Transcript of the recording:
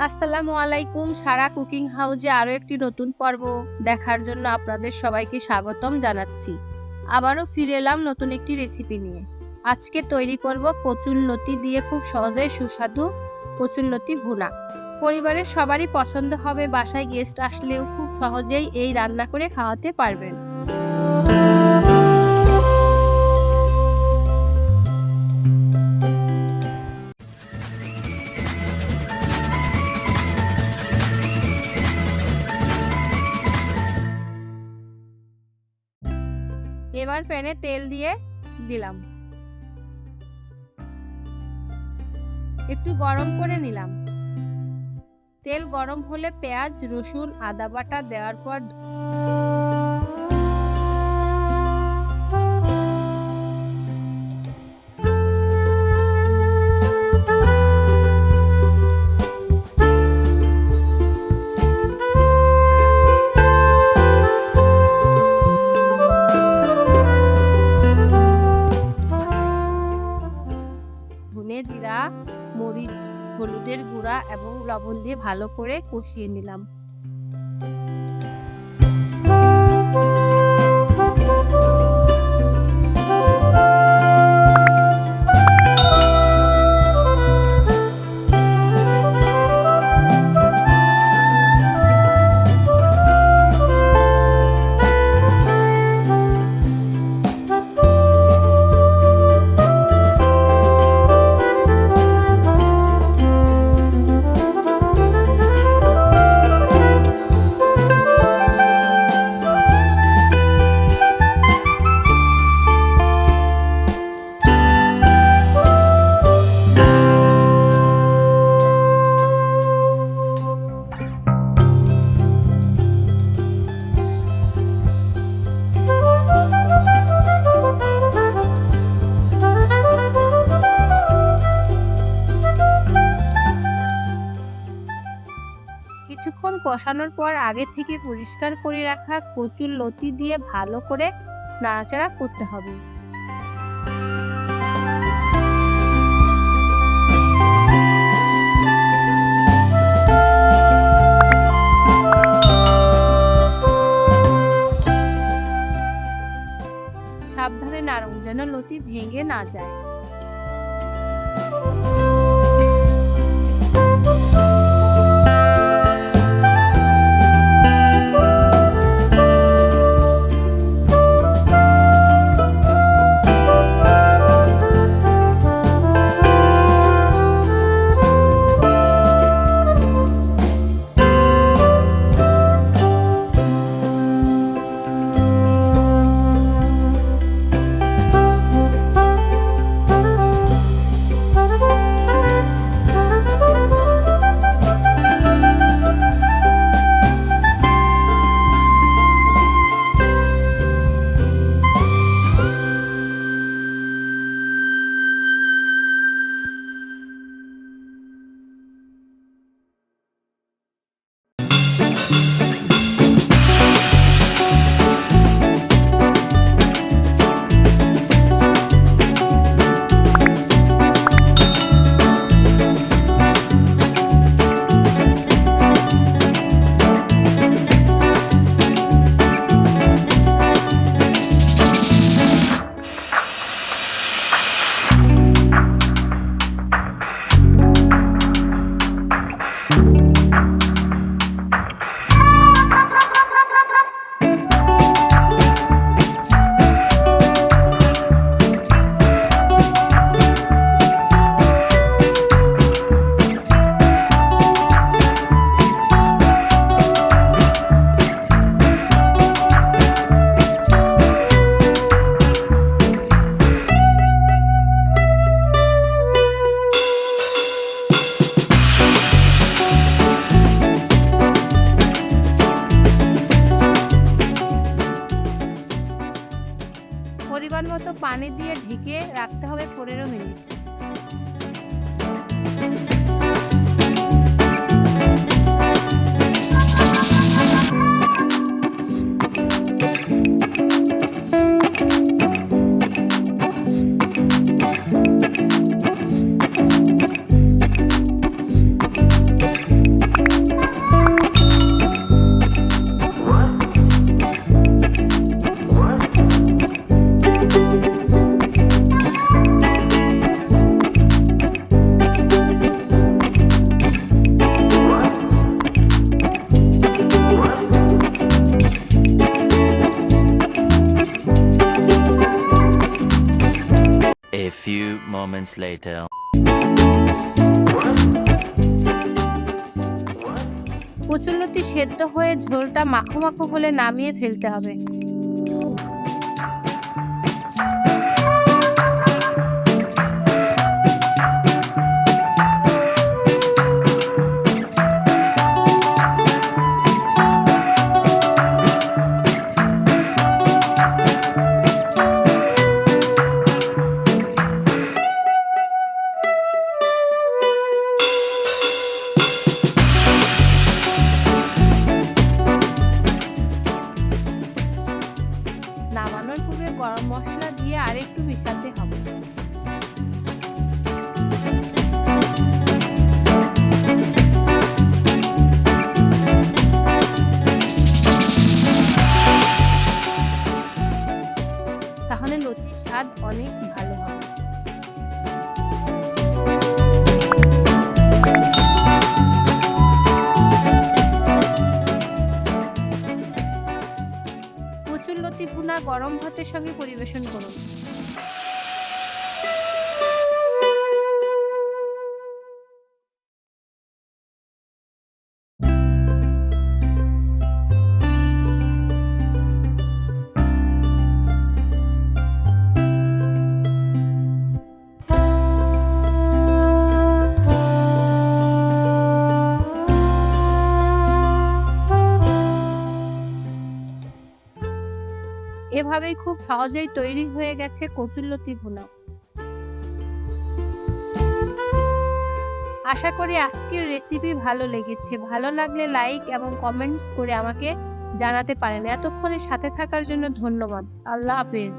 আসসালামু আলাইকুম। সারা কুকিং হাউজে আরও একটি নতুন পর্ব দেখার জন্য আপনাদের সবাইকে স্বাগতম জানাচ্ছি। আবারও ফিরে এলাম নতুন একটি রেসিপি নিয়ে। আজকে তৈরি করব কচুর লতি দিয়ে খুব সহজে সুস্বাদু কচুর লতি ভুনা। পরিবারের সবারই পছন্দ হবে, বাসায় গেস্ট আসলেও খুব সহজেই এই রান্না করে খাওয়াতে পারবেন। এবার প্যানে তেল দিয়ে দিলাম, একটু গরম করে নিলাম। তেল গরম হলে পেঁয়াজ, রসুন, আদা বাটা দেওয়ার পর ধনে, জিরা, মরিচ, হলুদের গুঁড়া এবং লবণ দিয়ে ভালো করে কষিয়ে নিলাম। কিছুক্ষণ কষানোর পর আগে থেকে পরিষ্কার করে রাখা কচুর লতি দিয়ে ভালো করে নাড়াচাড়া করতে হবে। সাবধানে নাড়ুন যেন লতি ভেঙে না যায়। পরিমাণ মতো পানি দিয়ে ঢেকে রাখতে হবে 15 মিনিট। moments later. কচুরলতি সেদ্ধ হয়ে ঝোলটা মাখো মাখো হলে নামিয়ে ফেলতে হবে। নামানোর পূর্বে গরম মশলা দিয়ে আরেকটু মিশাতে হবে। তাহলে লতির স্বাদ অনেক ভালো হবে। কচুরলতি ভুনা গরম ভাতের সঙ্গে পরিবেশন করুন। এভাবেই খুব সহজেই তৈরি হয়ে গেছে কচুরলতি ভুনা। আশা করি আজকের রেসিপি ভালো লেগেছে। ভালো লাগলে লাইক এবং কমেন্টস করে আমাকে জানাতে পারেন। এতক্ষণে সাথে থাকার জন্য ধন্যবাদ। আল্লাহ হাফেজ।